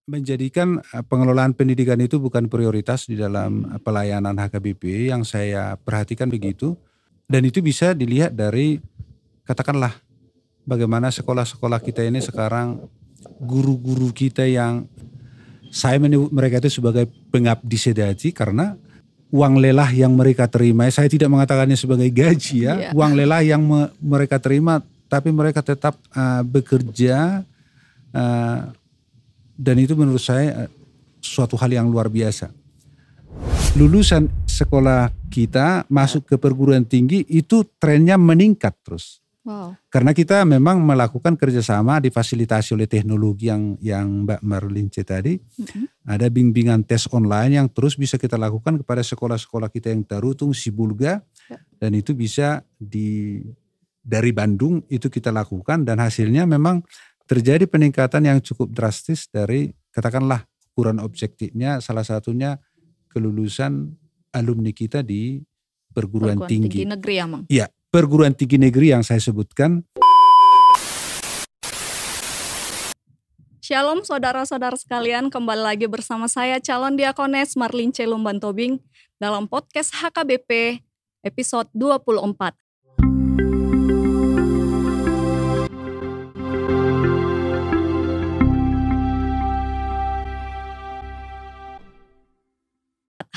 menjadikan pengelolaan pendidikan itu bukan prioritas di dalam pelayanan HKBP, yang saya perhatikan begitu. Dan itu bisa dilihat dari, katakanlah, bagaimana sekolah-sekolah kita ini sekarang, guru-guru kita yang saya menyebut mereka itu sebagai pengabdi sejati, karena uang lelah yang mereka terima, saya tidak mengatakannya sebagai gaji ya, uang lelah yang mereka terima, tapi mereka tetap bekerja, dan itu menurut saya suatu hal yang luar biasa. Lulusan sekolah kita masuk ke perguruan tinggi itu trennya meningkat terus. Wow. Karena kita memang melakukan kerjasama, difasilitasi oleh teknologi yang Mbak Marlince tadi. Ada bimbingan tes online yang terus bisa kita lakukan kepada sekolah-sekolah kita yang Tarutung, Sibulga. Dan itu bisa dari Bandung itu kita lakukan, dan hasilnya memang terjadi peningkatan yang cukup drastis dari, katakanlah, ukuran objektifnya salah satunya kelulusan alumni kita di perguruan tinggi negeri ya, Mang? Iya, perguruan tinggi negeri yang saya sebutkan. Shalom saudara-saudara sekalian, kembali lagi bersama saya calon diakones Marlince Lumban Tobing dalam podcast HKBP episode 24.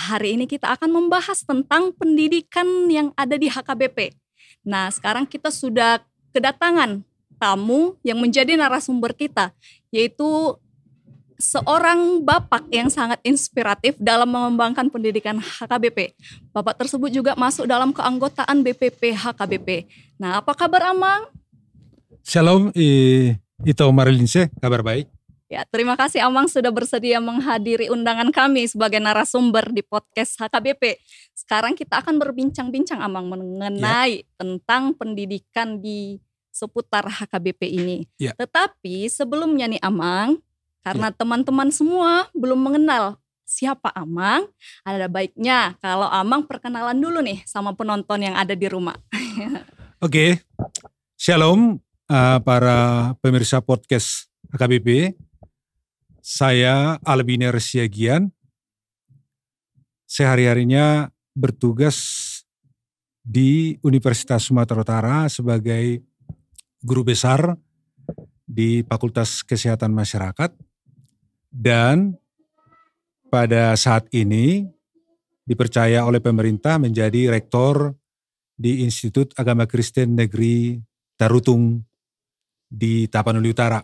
Hari ini kita akan membahas tentang pendidikan yang ada di HKBP. Nah, sekarang kita sudah kedatangan tamu yang menjadi narasumber kita, yaitu seorang bapak yang sangat inspiratif dalam mengembangkan pendidikan HKBP. Bapak tersebut juga masuk dalam keanggotaan BPP HKBP. Nah, apa kabar Amang? Shalom, itu Marlince, kabar baik. Ya, terima kasih Amang sudah bersedia menghadiri undangan kami sebagai narasumber di podcast HKBP. Sekarang kita akan berbincang-bincang Amang mengenai tentang pendidikan di seputar HKBP ini. Tetapi sebelumnya nih Amang, karena teman-teman semua belum mengenal siapa Amang, ada baiknya kalau Amang perkenalan dulu nih sama penonton yang ada di rumah. Oke. Shalom para pemirsa podcast HKBP. Saya Albiner Siagian, sehari-harinya bertugas di Universitas Sumatera Utara sebagai guru besar di Fakultas Kesehatan Masyarakat, dan pada saat ini dipercaya oleh pemerintah menjadi rektor di Institut Agama Kristen Negeri Tarutung di Tapanuli Utara.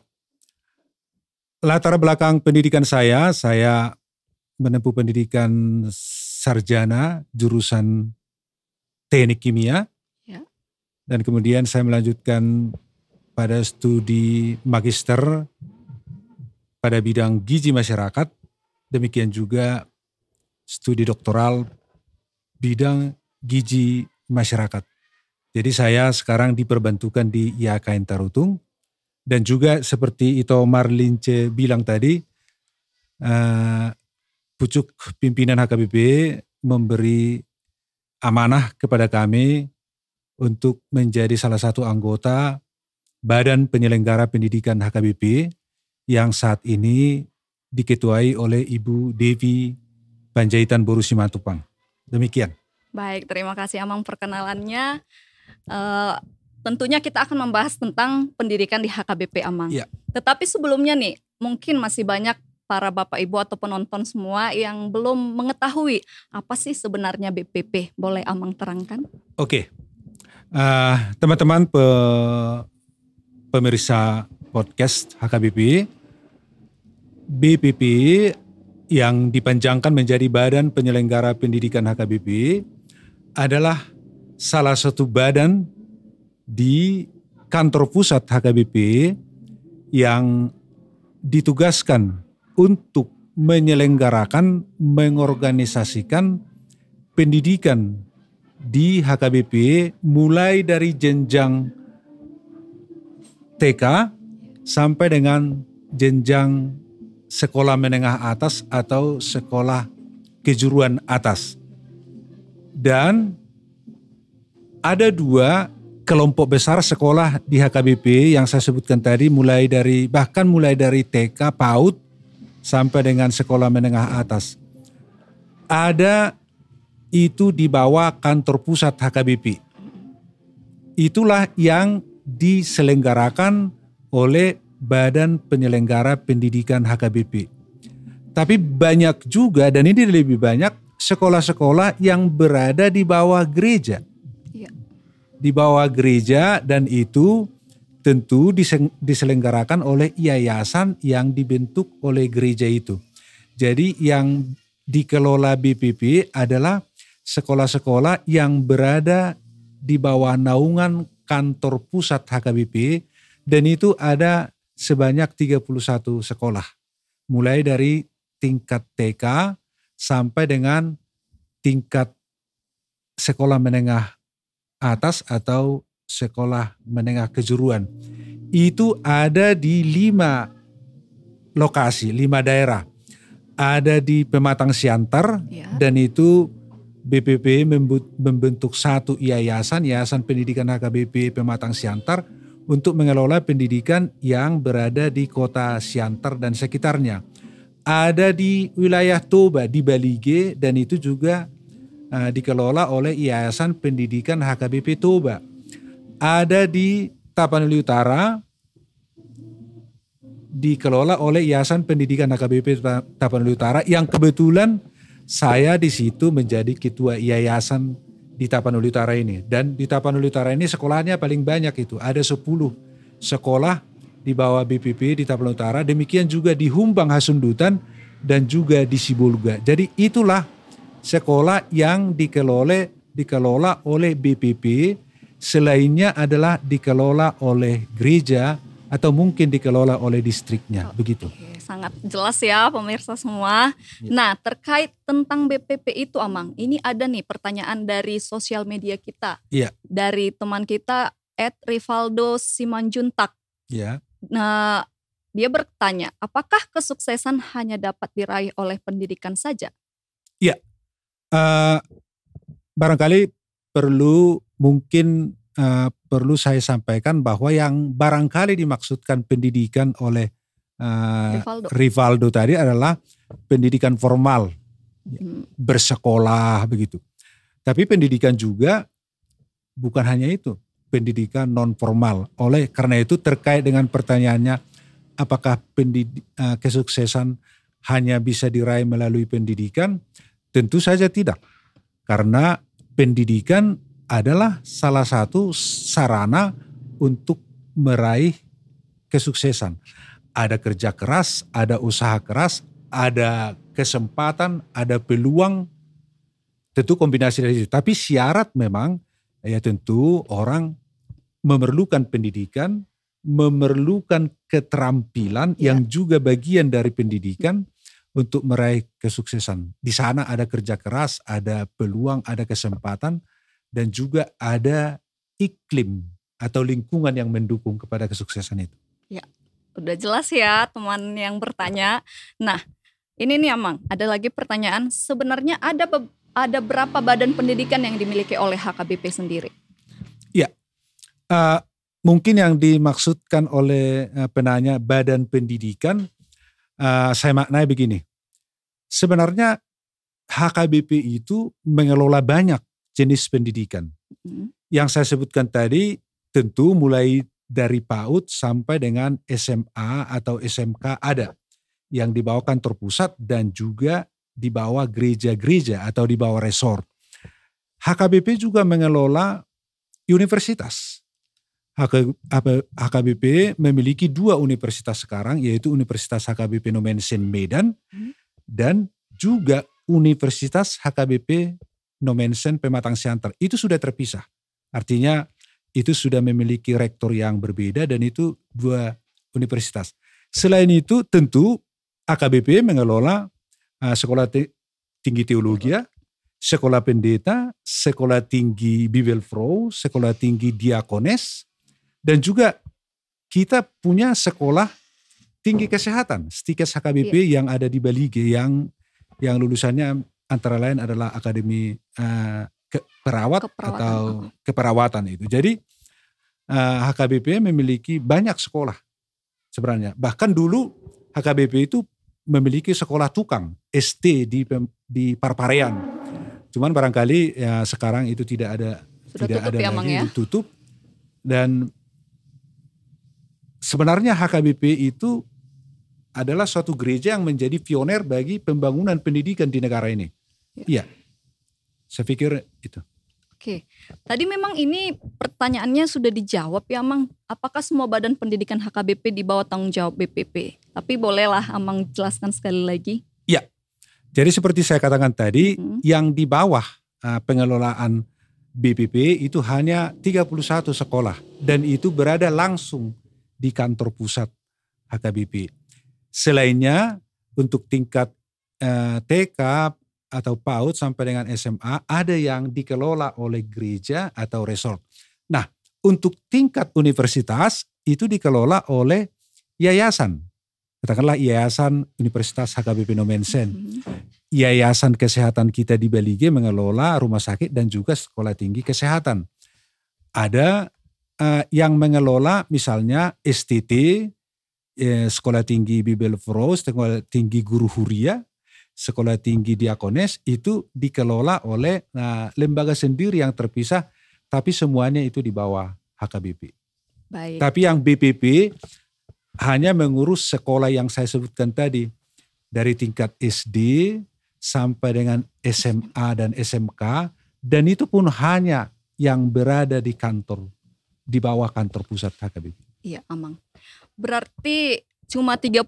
Latar belakang pendidikan saya menempuh pendidikan sarjana jurusan teknik kimia, dan kemudian saya melanjutkan pada studi magister pada bidang gizi masyarakat, demikian juga studi doktoral bidang gizi masyarakat. Jadi saya sekarang diperbantukan di IAKN Tarutung. Dan juga seperti itu Marlince bilang tadi, pucuk pimpinan HKBP memberi amanah kepada kami untuk menjadi salah satu anggota Badan Penyelenggara Pendidikan HKBP yang saat ini diketuai oleh Ibu Devi Panjaitan Boru Simatupang. Demikian. Baik, terima kasih Amang perkenalannya. Tentunya kita akan membahas tentang pendidikan di HKBP Amang. Tetapi sebelumnya nih, mungkin masih banyak para bapak ibu atau penonton semua yang belum mengetahui apa sih sebenarnya BPP. Boleh Amang terangkan? Oke. Teman-teman pemirsa podcast HKBP, BPP yang dipanjangkan menjadi Badan Penyelenggara Pendidikan HKBP adalah salah satu badan di kantor pusat HKBP yang ditugaskan untuk menyelenggarakan, mengorganisasikan pendidikan di HKBP mulai dari jenjang TK sampai dengan jenjang sekolah menengah atas atau sekolah kejuruan atas. Dan ada dua kelompok besar sekolah di HKBP yang saya sebutkan tadi, mulai dari TK, PAUD, sampai dengan sekolah menengah atas. Ada itu di bawah kantor pusat HKBP. Itulah yang diselenggarakan oleh Badan Penyelenggara Pendidikan HKBP. Tapi banyak juga, dan ini lebih banyak, sekolah-sekolah yang berada di bawah gereja. Iya. Di bawah gereja, dan itu tentu diselenggarakan oleh yayasan yang dibentuk oleh gereja itu. Jadi yang dikelola BPP adalah sekolah-sekolah yang berada di bawah naungan kantor pusat HKBP, dan itu ada sebanyak 31 sekolah. Mulai dari tingkat TK sampai dengan tingkat sekolah menengah atas atau sekolah menengah kejuruan. Itu ada di 5 lokasi, 5 daerah. Ada di Pematang Siantar, dan itu BPP membentuk satu yayasan pendidikan HKBP Pematang Siantar untuk mengelola pendidikan yang berada di kota Siantar dan sekitarnya. Ada di wilayah Toba di Balige, dan itu juga dikelola oleh Yayasan Pendidikan HKBP Toba. Ada di Tapanuli Utara, dikelola oleh Yayasan Pendidikan HKBP Tapanuli Utara, yang kebetulan saya di situ menjadi ketua yayasan di Tapanuli Utara ini. Dan di Tapanuli Utara ini sekolahnya paling banyak, itu ada 10 sekolah di bawah BPP di Tapanuli Utara, demikian juga di Humbang Hasundutan dan juga di Sibolga. Jadi itulah sekolah yang dikelola oleh BPP, selainnya adalah dikelola oleh gereja atau mungkin dikelola oleh distriknya, begitu. Sangat jelas ya pemirsa semua. Nah, terkait tentang BPP itu Amang, ini ada nih pertanyaan dari sosial media kita. Dari teman kita @Rivaldo Simanjuntak. Nah, dia bertanya, apakah kesuksesan hanya dapat diraih oleh pendidikan saja? Barangkali perlu saya sampaikan bahwa yang barangkali dimaksudkan pendidikan oleh Rivaldo tadi adalah pendidikan formal, bersekolah begitu. Tapi pendidikan juga bukan hanya itu, pendidikan non formal. Karena itu terkait dengan pertanyaannya, apakah kesuksesan hanya bisa diraih melalui pendidikan? Tentu saja tidak. Karena pendidikan adalah salah satu sarana untuk meraih kesuksesan. Ada kerja keras, ada usaha keras, ada kesempatan, ada peluang, tentu kombinasi dari itu. Tapi syarat memang ya tentu orang memerlukan pendidikan, memerlukan keterampilan yang juga bagian dari pendidikan untuk meraih kesuksesan. Di sana ada kerja keras, ada peluang, ada kesempatan, dan juga ada iklim atau lingkungan yang mendukung kepada kesuksesan itu. Ya, udah jelas ya teman yang bertanya. Nah, ini nih Amang, ada lagi pertanyaan. Sebenarnya ada berapa badan pendidikan yang dimiliki oleh HKBP sendiri? Ya, mungkin yang dimaksudkan oleh penanya badan pendidikan, saya maknai begini. Sebenarnya HKBP itu mengelola banyak jenis pendidikan. Yang saya sebutkan tadi tentu mulai dari PAUD sampai dengan SMA atau SMK ada. Yang di bawah kantor pusat dan juga di bawah gereja-gereja atau di bawah resort. HKBP juga mengelola universitas. HKBP memiliki 2 universitas sekarang, yaitu Universitas HKBP Nomensen Medan dan juga Universitas HKBP Nomensen Pematang Siantar. Itu sudah terpisah. Artinya itu sudah memiliki rektor yang berbeda dan itu 2 universitas. Selain itu tentu HKBP mengelola sekolah tinggi teologi, sekolah pendeta, sekolah tinggi Bibelvrouw, sekolah tinggi diakones, dan juga kita punya sekolah tinggi kesehatan, STIKES HKBP yang ada di Balige yang lulusannya antara lain adalah Akademi atau keperawatan itu. Jadi HKBP memiliki banyak sekolah sebenarnya. Bahkan dulu HKBP itu memiliki sekolah tukang ST di Parparean. Cuman barangkali ya sekarang itu tidak ada Sudah tidak tutup ada ya, lagi, Mang ya? ditutup. Dan sebenarnya HKBP itu adalah suatu gereja yang menjadi pioner bagi pembangunan pendidikan di negara ini. Iya, saya pikir itu. Oke, tadi memang ini pertanyaannya sudah dijawab ya, Mang. Apakah semua badan pendidikan HKBP di bawah tanggung jawab BPP? Tapi bolehlah Amang jelaskan sekali lagi. Iya, jadi seperti saya katakan tadi, yang di bawah pengelolaan BPP itu hanya 31 sekolah. Dan itu berada langsung di kantor pusat HKBP. Selainnya untuk tingkat TK atau PAUD sampai dengan SMA ada yang dikelola oleh gereja atau resort. Nah, untuk tingkat universitas itu dikelola oleh yayasan. Katakanlah Yayasan Universitas HKBP Nomensen. Yayasan Kesehatan kita di Balige mengelola rumah sakit dan juga sekolah tinggi kesehatan. Ada yang mengelola misalnya STT, Sekolah Tinggi Bibel Fros, Sekolah Tinggi Guru Huria, Sekolah Tinggi Diakones, itu dikelola oleh lembaga sendiri yang terpisah, tapi semuanya itu di bawah HKBP. Baik. Tapi yang BPP hanya mengurus sekolah yang saya sebutkan tadi, dari tingkat SD sampai dengan SMA dan SMK, dan itu pun hanya yang berada di kantor, di bawah kantor pusat HKBP. Iya, Amang. Berarti cuma 31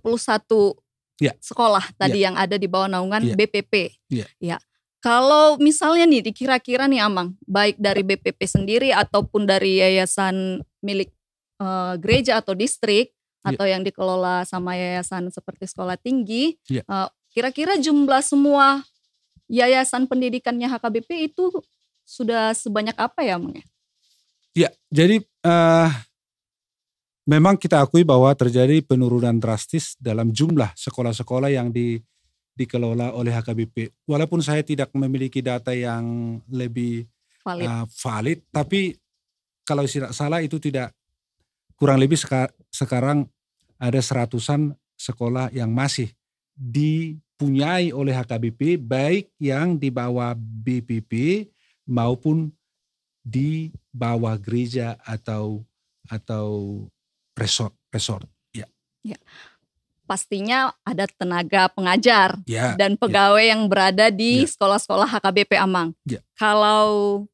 sekolah tadi yang ada di bawah naungan BPP. Ya. Kalau misalnya nih dikira-kira nih Amang, baik dari BPP sendiri ataupun dari yayasan milik gereja atau distrik atau yang dikelola sama yayasan seperti sekolah tinggi, kira-kira jumlah semua yayasan pendidikannya HKBP itu sudah sebanyak apa ya Amang? Ya, jadi memang kita akui bahwa terjadi penurunan drastis dalam jumlah sekolah-sekolah yang dikelola oleh HKBP. Walaupun saya tidak memiliki data yang lebih valid, tapi kalau tidak salah itu tidak kurang lebih sekarang ada 100-an sekolah yang masih dipunyai oleh HKBP, baik yang di bawah BPP maupun di bawah gereja atau resort. Ya. Pastinya ada tenaga pengajar dan pegawai yang berada di sekolah-sekolah HKBP Amang. Kalau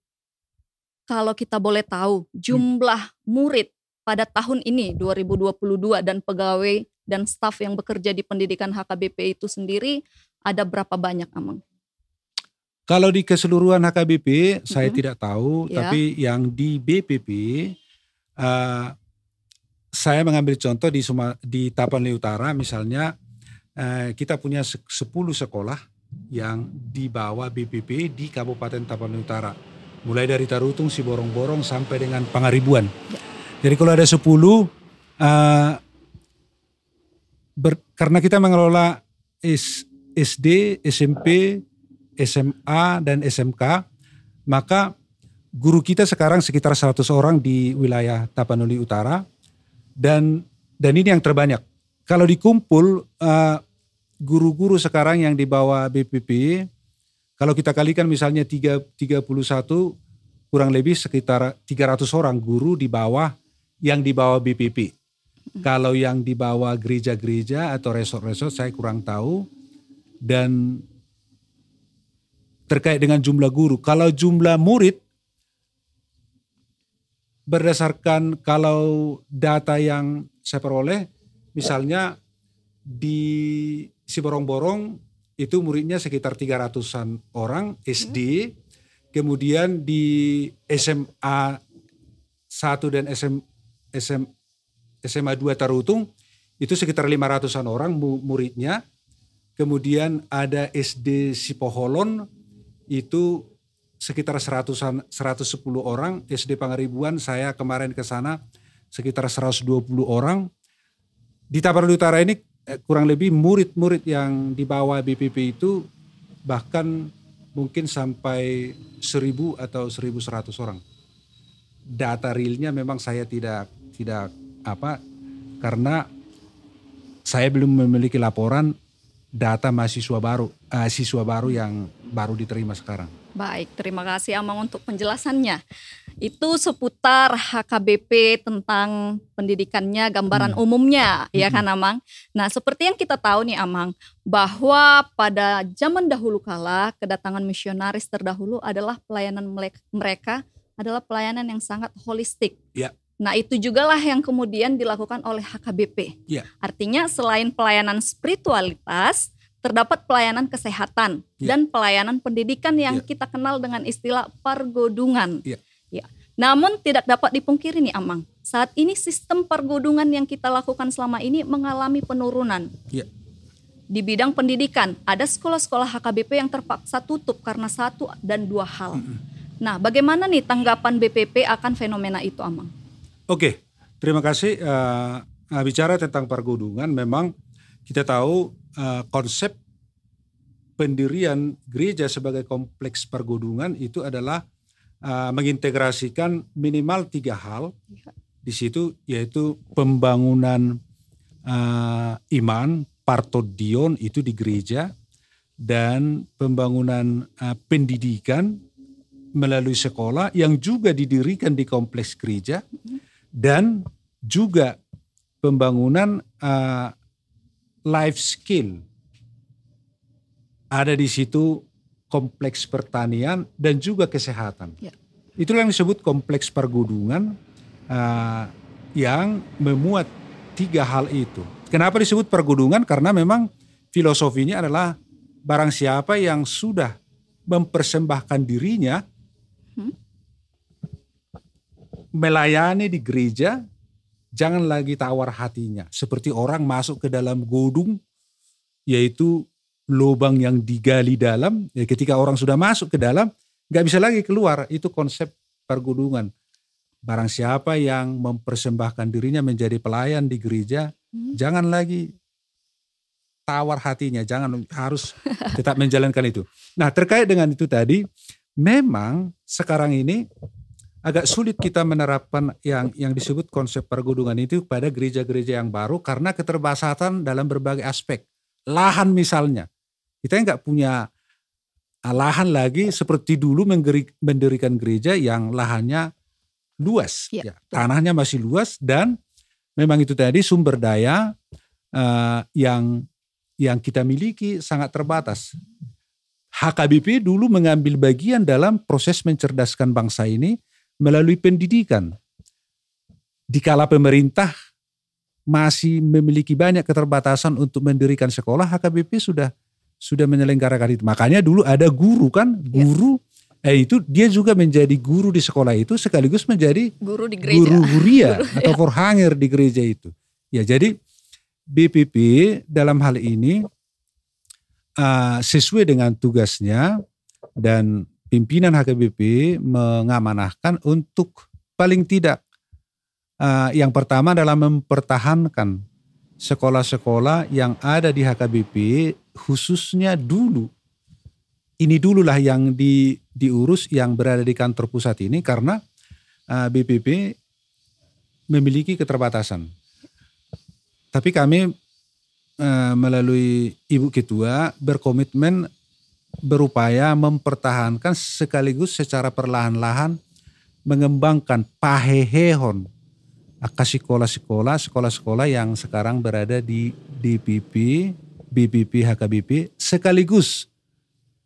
kita boleh tahu jumlah murid pada tahun ini 2022 dan pegawai dan staf yang bekerja di pendidikan HKBP itu sendiri ada berapa banyak Amang? Kalau di keseluruhan HKBP saya tidak tahu, tapi yang di BPP saya mengambil contoh di Tapanuli Utara misalnya, kita punya 10 sekolah yang di bawah BPP di Kabupaten Tapanuli Utara. Mulai dari Tarutung, Siborong-Borong sampai dengan Pangaribuan. Jadi kalau ada 10, karena kita mengelola SD, SMP, SMA, dan SMK, maka guru kita sekarang sekitar 100 orang di wilayah Tapanuli Utara. Dan ini yang terbanyak. Kalau dikumpul guru-guru sekarang yang di bawah BPP, kalau kita kalikan misalnya 31, kurang lebih sekitar 300 orang guru yang di bawah BPP. Kalau yang di bawah gereja-gereja atau resort-resort saya kurang tahu. Dan terkait dengan jumlah guru, kalau jumlah murid, berdasarkan kalau data yang saya peroleh, misalnya di Siborong-Borong itu muridnya sekitar 300-an orang SD, kemudian di SMA 1 dan SMA 2 Tarutung itu sekitar 500-an orang muridnya, kemudian ada SD Sipoholon itu sekitar 110 orang, SD Pangaribuan saya kemarin ke sana sekitar 120 orang. Di Tapanuli Utara ini kurang lebih murid-murid yang di bawah BPP itu bahkan mungkin sampai 1.000 atau 1.100 orang. Data realnya memang saya tidak karena saya belum memiliki laporan data siswa baru yang baru diterima sekarang. Baik, terima kasih Amang untuk penjelasannya. Itu seputar HKBP tentang pendidikannya, gambaran umumnya, ya kan Amang? Nah, seperti yang kita tahu nih Amang, bahwa pada zaman dahulu kala, kedatangan misionaris terdahulu adalah pelayanan mereka adalah pelayanan yang sangat holistik. Ya. Nah, itu jugalah yang kemudian dilakukan oleh HKBP. Ya. Artinya selain pelayanan spiritualitas, terdapat pelayanan kesehatan dan pelayanan pendidikan yang kita kenal dengan istilah pergodungan. Ya. Namun tidak dapat dipungkiri nih Amang, saat ini sistem pergodungan yang kita lakukan selama ini mengalami penurunan. Ya. Di bidang pendidikan, ada sekolah-sekolah HKBP yang terpaksa tutup karena 1 dan 2 hal. Nah, bagaimana nih tanggapan BPP akan fenomena itu Amang? Oke, terima kasih. Bicara tentang pergodungan, memang kita tahu konsep pendirian gereja sebagai kompleks pergodungan itu adalah mengintegrasikan minimal 3 hal di situ, yaitu pembangunan iman, partodion itu di gereja, dan pembangunan pendidikan melalui sekolah yang juga didirikan di kompleks gereja, dan juga pembangunan life skill. Ada di situ kompleks pertanian dan juga kesehatan. Ya. Itulah yang disebut kompleks pergodungan yang memuat 3 hal itu. Kenapa disebut pergodungan? Karena memang filosofinya adalah barang siapa yang sudah mempersembahkan dirinya melayani di gereja, jangan lagi tawar hatinya. Seperti orang masuk ke dalam godung, yaitu lubang yang digali dalam. Ya, ketika orang sudah masuk ke dalam, gak bisa lagi keluar. Itu konsep pergodungan. Barang siapa yang mempersembahkan dirinya menjadi pelayan di gereja, jangan lagi tawar hatinya, jangan, harus tetap menjalankan itu. Nah, terkait dengan itu tadi, memang sekarang ini agak sulit kita menerapkan yang disebut konsep pergodungan itu pada gereja-gereja yang baru karena keterbatasan dalam berbagai aspek. Lahan misalnya, kita nggak punya lahan lagi seperti dulu mendirikan gereja yang lahannya luas, tanahnya masih luas, dan memang itu tadi sumber daya yang kita miliki sangat terbatas. HKBP dulu mengambil bagian dalam proses mencerdaskan bangsa ini melalui pendidikan. Dikala pemerintah masih memiliki banyak keterbatasan untuk mendirikan sekolah, HKBP sudah menyelenggarakan itu. Makanya dulu ada guru kan, itu dia juga menjadi guru di sekolah itu sekaligus menjadi guru di gereja. Guru huria atau forhanger di gereja itu. Ya, jadi BPP dalam hal ini sesuai dengan tugasnya, dan pimpinan HKBP mengamanahkan untuk paling tidak yang pertama adalah mempertahankan sekolah-sekolah yang ada di HKBP, khususnya dulu. Ini dululah yang diurus yang berada di kantor pusat ini, karena BPP memiliki keterbatasan. Tapi kami melalui Ibu Ketua berkomitmen berupaya mempertahankan sekaligus secara perlahan-lahan mengembangkan pahehehon sekolah-sekolah yang sekarang berada di BPP HKBP, sekaligus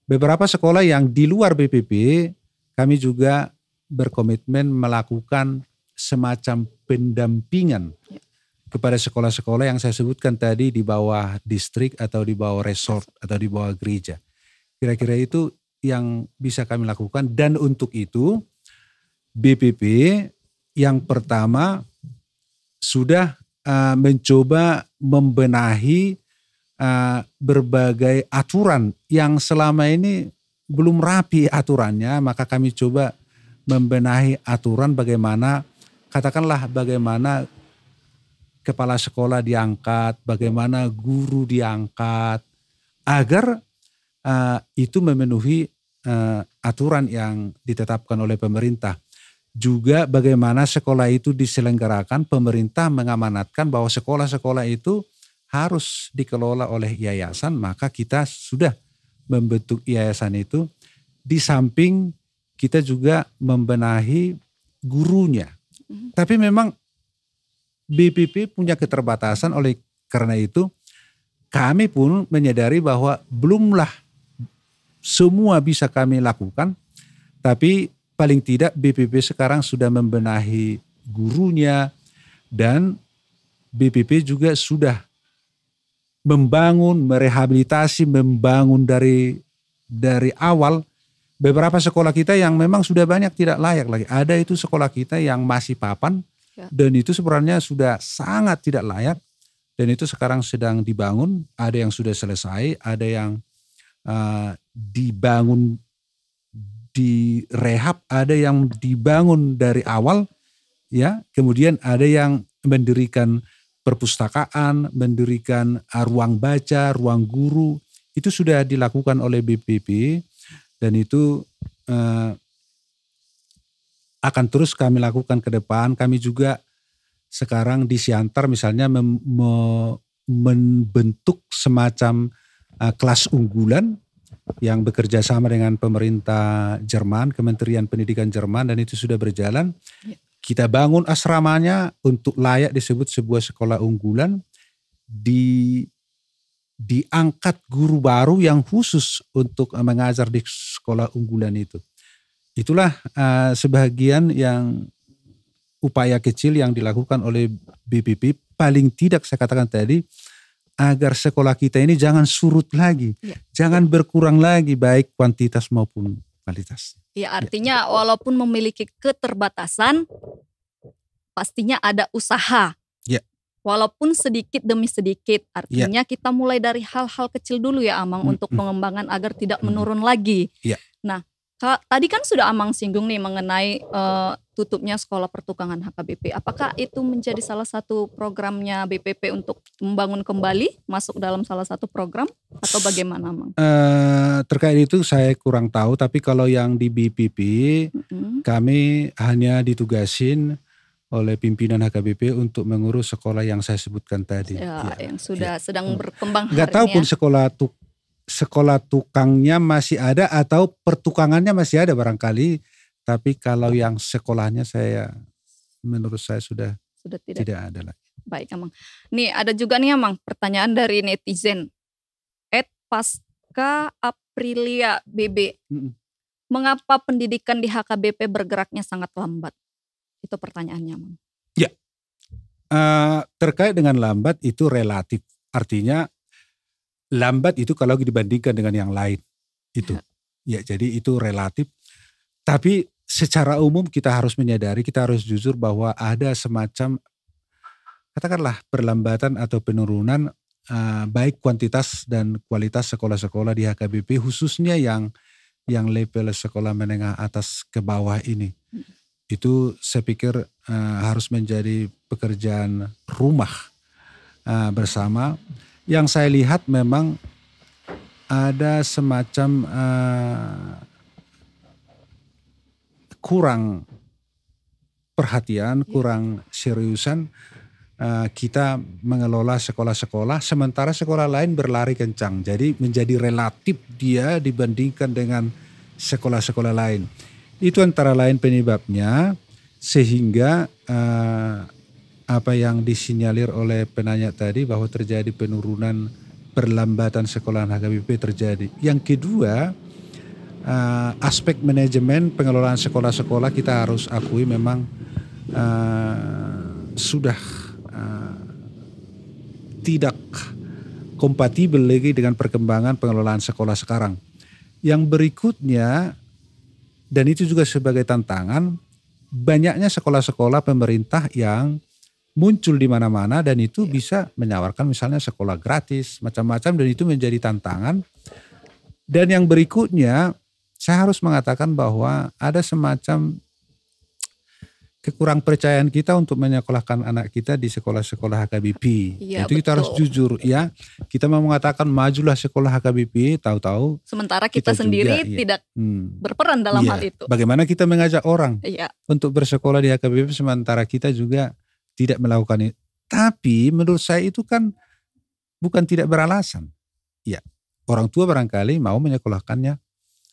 beberapa sekolah yang di luar BPP kami juga berkomitmen melakukan semacam pendampingan kepada sekolah-sekolah yang saya sebutkan tadi di bawah distrik atau di bawah resort atau di bawah gereja. Kira-kira itu yang bisa kami lakukan, dan untuk itu BPP yang pertama sudah mencoba membenahi berbagai aturan yang selama ini belum rapi aturannya, maka kami coba membenahi aturan bagaimana kepala sekolah diangkat, bagaimana guru diangkat, agar itu memenuhi aturan yang ditetapkan oleh pemerintah. Juga bagaimana sekolah itu diselenggarakan, pemerintah mengamanatkan bahwa sekolah-sekolah itu harus dikelola oleh yayasan, maka kita sudah membentuk yayasan itu. Di samping kita juga membenahi gurunya. Tapi memang BPP punya keterbatasan, oleh karena itu kami pun menyadari bahwa belumlah semua bisa kami lakukan, tapi paling tidak BPP sekarang sudah membenahi gurunya dan BPP juga sudah membangun, merehabilitasi, membangun dari awal beberapa sekolah kita yang memang sudah banyak tidak layak lagi. Ada itu sekolah kita yang masih papan dan itu sebenarnya sudah sangat tidak layak dan itu sekarang sedang dibangun. Ada yang sudah selesai, ada yang dibangun, direhab, ada yang dibangun dari awal, ya. Kemudian ada yang mendirikan perpustakaan, mendirikan ruang baca, ruang guru, itu sudah dilakukan oleh BPP dan itu akan terus kami lakukan ke depan. Kami juga sekarang di Siantar misalnya membentuk semacam kelas unggulan yang bekerja sama dengan pemerintah Jerman, Kementerian Pendidikan Jerman, dan itu sudah berjalan. Kita bangun asramanya untuk layak disebut sebuah sekolah unggulan. Diangkat guru baru yang khusus untuk mengajar di sekolah unggulan itu. Itulah sebagian yang upaya kecil yang dilakukan oleh BPP. Paling tidak saya katakan tadi, agar sekolah kita ini jangan surut lagi, jangan berkurang lagi baik kuantitas maupun kualitas. Ya, artinya walaupun memiliki keterbatasan, pastinya ada usaha. Ya. Walaupun sedikit demi sedikit, artinya kita mulai dari hal-hal kecil dulu ya Amang untuk pengembangan agar tidak menurun lagi. Ya. Nah, tadi kan sudah Amang singgung nih mengenai tutupnya sekolah pertukangan HKBP. Apakah itu menjadi salah satu programnya BPP untuk membangun kembali, masuk dalam salah satu program atau bagaimana Amang? Terkait itu saya kurang tahu, tapi kalau yang di BPP kami hanya ditugasin oleh pimpinan HKBP untuk mengurus sekolah yang saya sebutkan tadi. Yang sudah sedang berkembang. Nggak tahu pun sekolah tukangnya masih ada atau pertukangannya masih ada barangkali. Tapi kalau yang sekolahnya menurut saya sudah tidak ada lagi. Baik Amang. Nih ada juga nih Amang pertanyaan dari netizen. Pasca Aprilia BB. Mengapa pendidikan di HKBP bergeraknya sangat lambat? Itu pertanyaannya Amang. Ya, terkait dengan lambat itu relatif. Artinya lambat itu kalau dibandingkan dengan yang lain. Itu. Ya, jadi itu relatif. Tapi secara umum kita harus menyadari, kita harus jujur bahwa ada semacam katakanlah perlambatan atau penurunan baik kuantitas dan kualitas sekolah-sekolah di HKBP, khususnya yang level sekolah menengah atas ke bawah ini. Itu saya pikir harus menjadi pekerjaan rumah bersama. Yang saya lihat memang ada semacam kurang perhatian, kurang seriusan kita mengelola sekolah-sekolah, sementara sekolah lain berlari kencang. Jadi menjadi relatif dia dibandingkan dengan sekolah-sekolah lain. Itu antara lain penyebabnya, sehingga apa yang disinyalir oleh penanya tadi bahwa terjadi penurunan perlambatan sekolah HKBP terjadi. Yang kedua, aspek manajemen pengelolaan sekolah-sekolah kita harus akui memang sudah tidak kompatibel lagi dengan perkembangan pengelolaan sekolah sekarang. Yang berikutnya, dan itu juga sebagai tantangan, banyaknya sekolah-sekolah pemerintah yang muncul di mana-mana dan itu bisa menawarkan misalnya sekolah gratis, macam-macam, dan itu menjadi tantangan. Dan yang berikutnya, saya harus mengatakan bahwa ada semacam kekurang percayaan kita untuk menyekolahkan anak kita di sekolah-sekolah HKBP. Ya, itu kita harus jujur ya. Kita mau mengatakan majulah sekolah HKBP, tahu-tahu sementara kita sendiri juga, tidak berperan dalam hal itu. Bagaimana kita mengajak orang untuk bersekolah di HKBP sementara kita juga tidak melakukan itu. Tapi menurut saya itu kan bukan tidak beralasan. Ya, orang tua barangkali mau menyekolahkannya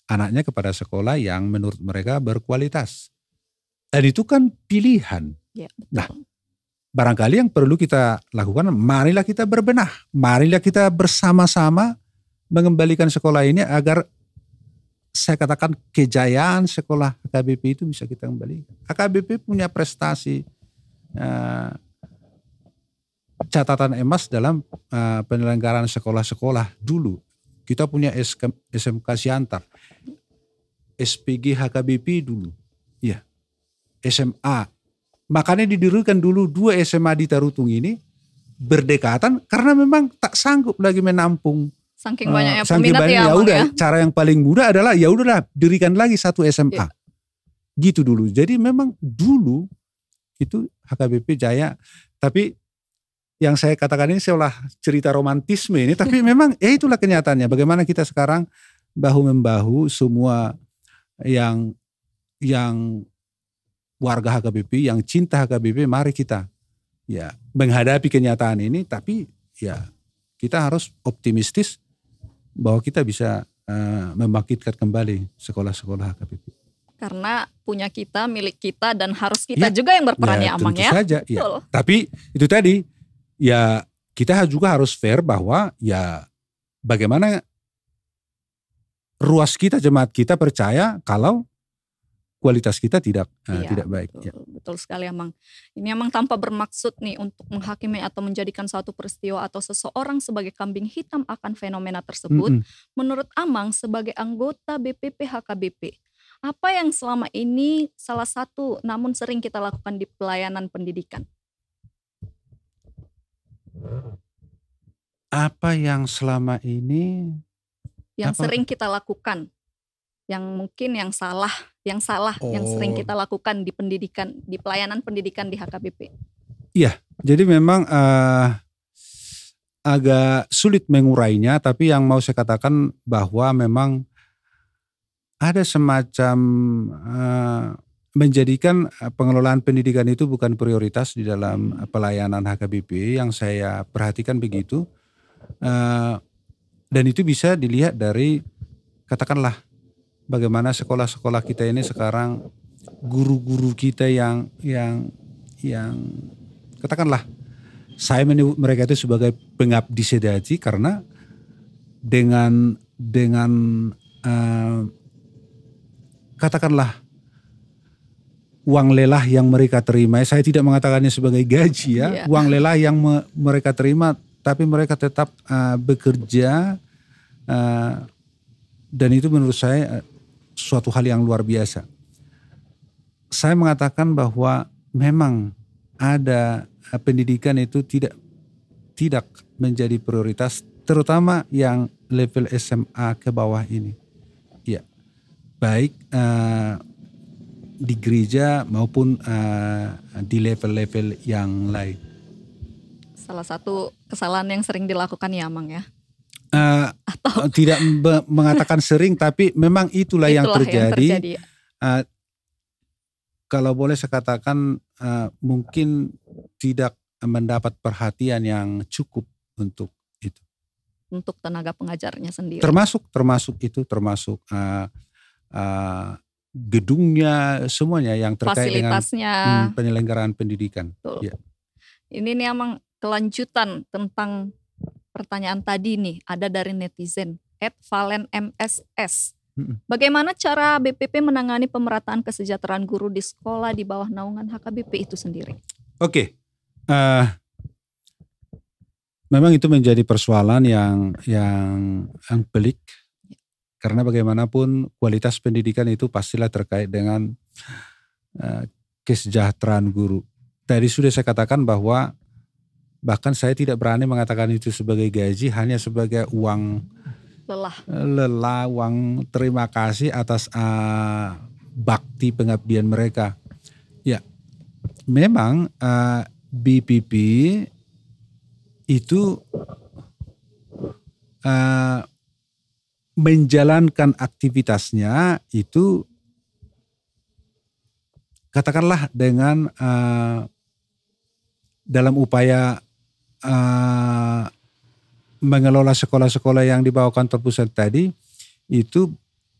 anaknya kepada sekolah yang menurut mereka berkualitas. Dan itu kan pilihan. Ya, betul. Nah, barangkali yang perlu kita lakukan, marilah kita berbenah. Marilah kita bersama-sama mengembalikan sekolah ini agar saya katakan kejayaan sekolah HKBP itu bisa kita kembalikan. HKBP punya prestasi catatan emas dalam penyelenggaraan sekolah-sekolah dulu. Kita punya SMK Siantar, SPG HKBP dulu, ya, SMA. Makanya didirikan dulu 2 SMA di Tarutung ini berdekatan karena memang tak sanggup lagi menampung. Saking banyaknya peminat ya, udah, ya. Cara yang paling mudah adalah ya udahlah dirikan lagi 1 SMA. Ya. Gitu dulu. Jadi memang dulu itu HKBP jaya, tapi yang saya katakan ini seolah cerita romantisme ini, tapi memang ya itulah kenyataannya. Bagaimana kita sekarang bahu-membahu semua yang warga HKBP, yang cinta HKBP, mari kita ya menghadapi kenyataan ini. Tapi ya kita harus optimistis bahwa kita bisa membangkitkan kembali sekolah-sekolah HKBP. Karena punya kita, milik kita, dan harus kita juga yang berperan ya Amang tentu ya. Saja, ya. Tapi itu tadi ya kita juga harus fair bahwa ya bagaimana ruas kita, jemaat kita percaya kalau kualitas kita tidak baik. Betul, betul sekali Amang. Ini Amang tanpa bermaksud nih untuk menghakimi atau menjadikan suatu peristiwa atau seseorang sebagai kambing hitam akan fenomena tersebut. Menurut Amang sebagai anggota BPP HKBP, apa yang selama ini salah satu namun sering kita lakukan di pelayanan pendidikan? Apa yang selama ini yang sering kita lakukan, yang mungkin yang salah yang sering kita lakukan di pendidikan, di pelayanan pendidikan di HKBP? Iya, jadi memang agak sulit mengurainya, tapi yang mau saya katakan bahwa memang ada semacam menjadikan pengelolaan pendidikan itu bukan prioritas di dalam pelayanan HKBP, yang saya perhatikan begitu. Dan itu bisa dilihat dari katakanlah bagaimana sekolah-sekolah kita ini sekarang, guru-guru kita yang katakanlah saya menyebut mereka itu sebagai pengabdi sejati, karena dengan katakanlah uang lelah yang mereka terima, saya tidak mengatakannya sebagai gaji ya, uang lelah yang mereka terima, tapi mereka tetap bekerja, dan itu menurut saya suatu hal yang luar biasa. Saya mengatakan bahwa memang ada pendidikan itu tidak menjadi prioritas, terutama yang level SMA ke bawah ini. Ya, baik di gereja maupun di level-level yang lain. Salah satu kesalahan yang sering dilakukan ya Amang ya? Atau tidak mengatakan sering, tapi memang itulah yang terjadi. Kalau boleh saya katakan mungkin tidak mendapat perhatian yang cukup untuk itu. Untuk tenaga pengajarnya sendiri. Termasuk gedungnya, semuanya yang terkait dengan penyelenggaraan pendidikan. Ya. Ini nih Amang kelanjutan tentang pertanyaan tadi nih, ada dari netizen @valenmss. Bagaimana cara BPP menangani pemerataan kesejahteraan guru di sekolah di bawah naungan HKBP itu sendiri? Oke. Memang itu menjadi persoalan yang pelik. Karena bagaimanapun kualitas pendidikan itu pastilah terkait dengan kesejahteraan guru. Tadi sudah saya katakan bahwa bahkan saya tidak berani mengatakan itu sebagai gaji, hanya sebagai uang lelah, uang terima kasih atas bakti pengabdian mereka. Ya, memang BPP itu menjalankan aktivitasnya itu katakanlah dengan dalam upaya mengelola sekolah-sekolah yang di bawah kantor pusat tadi itu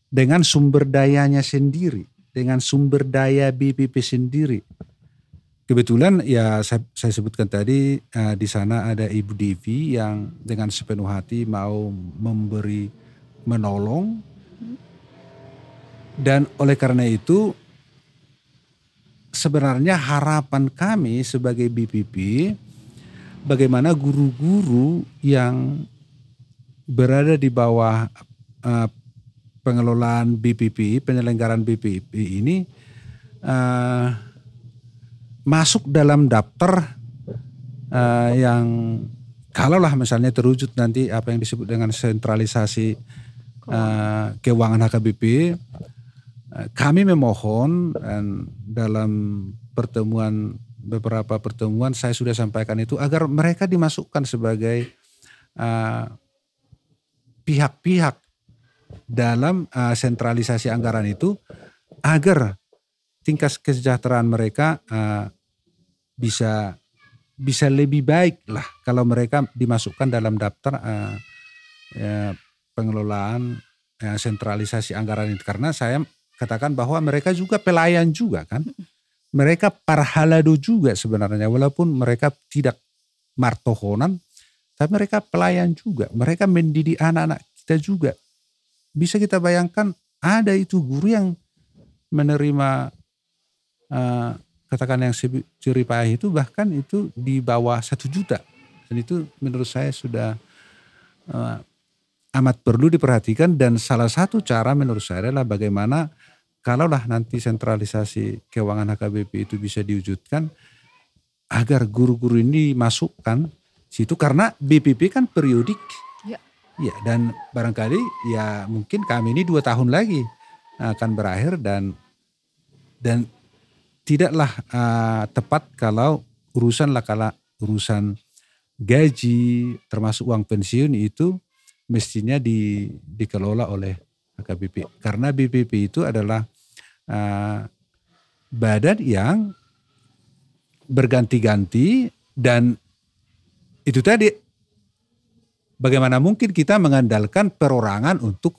dengan sumber dayanya sendiri, dengan sumber daya BPP sendiri. Kebetulan ya saya sebutkan tadi di sana ada Ibu Devi yang dengan sepenuh hati mau menolong, dan oleh karena itu sebenarnya harapan kami sebagai BPP bagaimana guru-guru yang berada di bawah pengelolaan BPP, penyelenggaraan BPP ini masuk dalam daftar yang kalaulah misalnya terwujud nanti apa yang disebut dengan sentralisasi keuangan HKBP, kami memohon dan dalam beberapa pertemuan saya sudah sampaikan itu agar mereka dimasukkan sebagai pihak-pihak dalam sentralisasi anggaran itu agar tingkat kesejahteraan mereka bisa lebih baik lah kalau mereka dimasukkan dalam daftar pengelolaan sentralisasi anggaran itu. Karena saya katakan bahwa mereka juga pelayan juga kan. Mereka parhalado juga sebenarnya walaupun mereka tidak martohonan, tapi mereka pelayan juga. Mereka mendidik anak-anak kita juga. Bisa kita bayangkan ada itu guru yang menerima katakan yang curi payah itu bahkan itu di bawah 1 juta. Dan itu menurut saya sudah amat perlu diperhatikan, dan salah satu cara menurut saya adalah bagaimana kalaulah nanti sentralisasi keuangan HKBP itu bisa diwujudkan agar guru-guru ini masukkan situ, karena BPP kan periodik. Ya, dan barangkali ya mungkin kami ini 2 tahun lagi akan berakhir dan tidaklah tepat kalau urusan gaji termasuk uang pensiun itu mestinya dikelola oleh HKBP. Karena BPP itu adalah badan yang berganti-ganti, dan itu tadi bagaimana mungkin kita mengandalkan perorangan untuk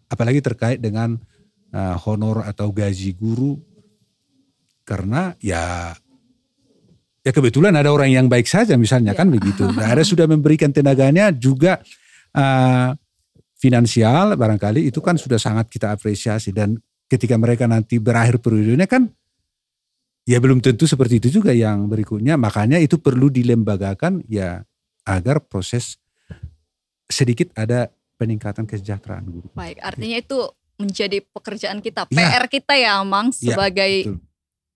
apalagi terkait dengan honor atau gaji guru. Karena ya kebetulan ada orang yang baik saja misalnya kan begitu. Nah, ada sudah memberikan tenaganya juga finansial barangkali itu kan sudah sangat kita apresiasi, dan ketika mereka nanti berakhir periodenya kan ya belum tentu seperti itu juga yang berikutnya. Makanya itu perlu dilembagakan ya agar proses sedikit ada peningkatan kesejahteraan guru. Baik, artinya itu menjadi pekerjaan kita, PR kita ya Amang sebagai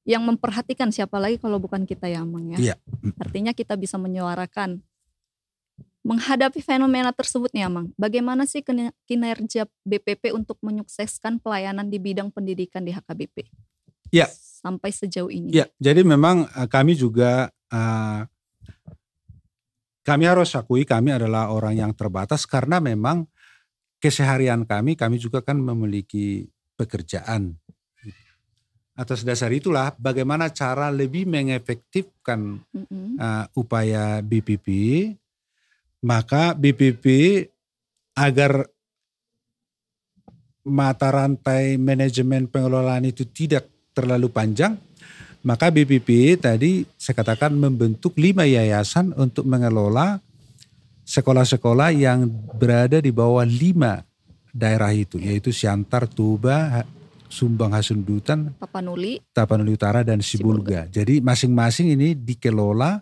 yang memperhatikan, siapa lagi kalau bukan kita ya Amang ya. Artinya kita bisa menyuarakan. Menghadapi fenomena tersebut nih Amang, bagaimana sih kinerja BPP untuk menyukseskan pelayanan di bidang pendidikan di HKBP? Ya. Sampai sejauh ini. Ya, jadi memang kami juga kami harus akui kami adalah orang yang terbatas karena memang keseharian kami juga kan memiliki pekerjaan. Atas dasar itulah bagaimana cara lebih mengefektifkan upaya BPP, maka BPP agar mata rantai manajemen pengelolaan itu tidak terlalu panjang, maka BPP tadi saya katakan membentuk 5 yayasan untuk mengelola sekolah-sekolah yang berada di bawah 5 daerah itu, yaitu Siantar, Toba, Sumbang Hasundutan, Tapanuli Utara, dan Sibulga. Jadi masing-masing ini dikelola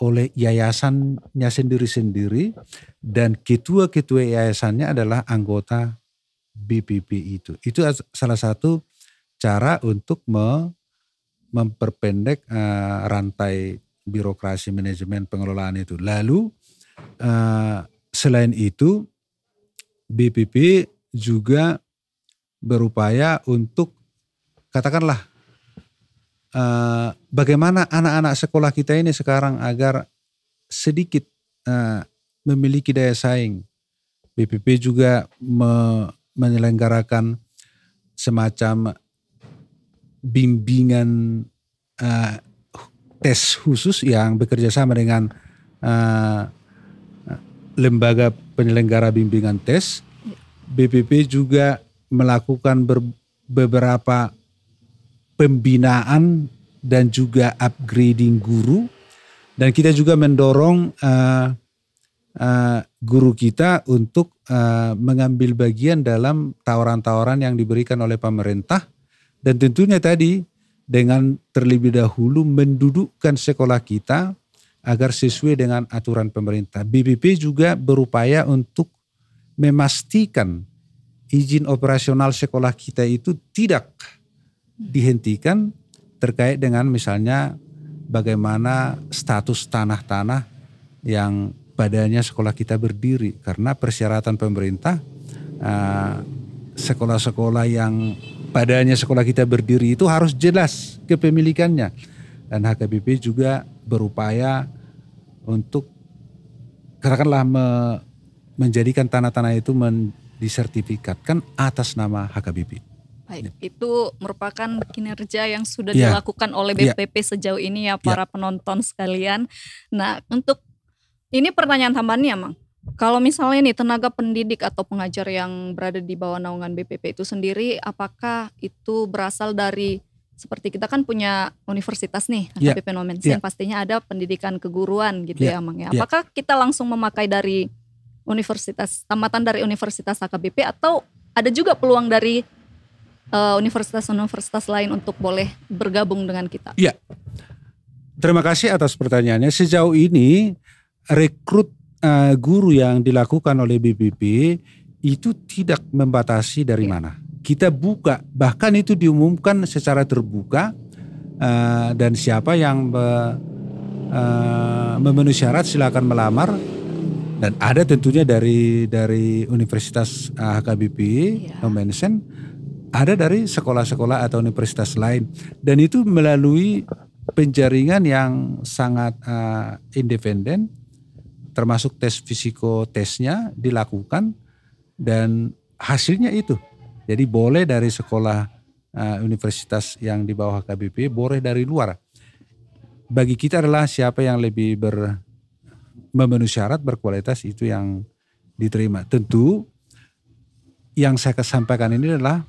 oleh yayasannya sendiri-sendiri, dan ketua-ketua yayasannya adalah anggota BPP itu. Itu salah satu cara untuk memperpendek rantai birokrasi manajemen pengelolaan itu. Lalu selain itu BPP juga berupaya untuk katakanlah bagaimana anak-anak sekolah kita ini sekarang agar sedikit memiliki daya saing. BPP juga menyelenggarakan semacam bimbingan tes khusus yang bekerja sama dengan lembaga penyelenggara bimbingan tes, BPP juga melakukan beberapa pembinaan dan juga upgrading guru, dan kita juga mendorong guru kita untuk mengambil bagian dalam tawaran-tawaran yang diberikan oleh pemerintah, dan tentunya tadi dengan terlebih dahulu mendudukkan sekolah kita agar sesuai dengan aturan pemerintah. BPP juga berupaya untuk memastikan izin operasional sekolah kita itu tidak dihentikan terkait dengan misalnya bagaimana status tanah-tanah yang padanya sekolah kita berdiri, karena persyaratan pemerintah sekolah-sekolah yang padanya sekolah kita berdiri itu harus jelas kepemilikannya, dan HKBP juga berupaya untuk katakanlah menjadikan tanah-tanah itu disertifikatkan atas nama HKBP. Baik, itu merupakan kinerja yang sudah dilakukan oleh BPP sejauh ini ya para penonton sekalian. Nah, untuk ini pertanyaan tambahannya, Mang. Kalau misalnya nih tenaga pendidik atau pengajar yang berada di bawah naungan BPP itu sendiri, apakah itu berasal dari, seperti kita kan punya universitas nih, HKBP Nomensen, pastinya ada pendidikan keguruan gitu ya, Mang ya. Apakah kita langsung memakai dari universitas, tamatan dari universitas HKBP, atau ada juga peluang dari universitas-universitas lain untuk boleh bergabung dengan kita? Iya, terima kasih atas pertanyaannya. Sejauh ini rekrut guru yang dilakukan oleh BPP itu tidak membatasi dari mana. Kita buka, bahkan itu diumumkan secara terbuka, dan siapa yang memenuhi syarat silakan melamar, dan ada tentunya dari Universitas HKBP Nomensen, ada dari sekolah-sekolah atau universitas lain, dan itu melalui penjaringan yang sangat independen, termasuk tes psikotesnya dilakukan dan hasilnya itu. Jadi boleh dari sekolah universitas yang di bawah HKBP, boleh dari luar. Bagi kita adalah siapa yang lebih memenuhi syarat, berkualitas, itu yang diterima. Tentu yang saya sampaikan ini adalah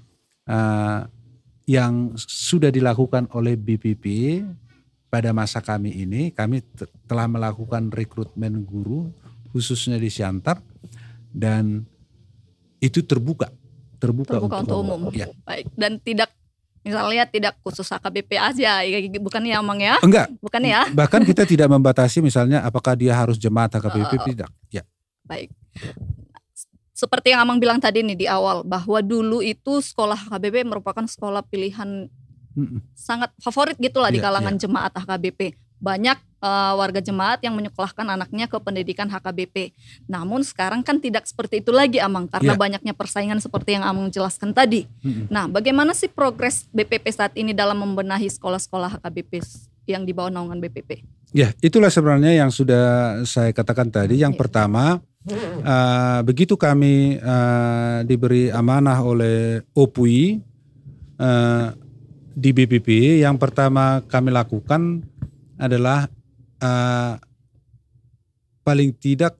yang sudah dilakukan oleh BPP pada masa kami ini. Kami telah melakukan rekrutmen guru khususnya di Siantar, dan itu terbuka untuk umum. Ya. Baik, dan misalnya tidak khusus HKBP aja, bukan ya, Mang ya? Enggak. Bukan ya? Bahkan kita tidak membatasi misalnya apakah dia harus jemaat HKBP, tidak. Ya. Baik. Seperti yang Amang bilang tadi nih di awal, bahwa dulu itu sekolah HKBP merupakan sekolah pilihan sangat favorit gitulah di kalangan jemaat HKBP. Banyak warga jemaat yang menyekolahkan anaknya ke pendidikan HKBP. Namun sekarang kan tidak seperti itu lagi, Amang, karena banyaknya persaingan seperti yang Amang jelaskan tadi. Nah, bagaimana sih progres BPP saat ini dalam membenahi sekolah-sekolah HKBP yang di bawah naungan BPP? Ya, itulah sebenarnya yang sudah saya katakan tadi. Yang pertama, begitu kami diberi amanah oleh OPUI di BPP, yang pertama kami lakukan adalah paling tidak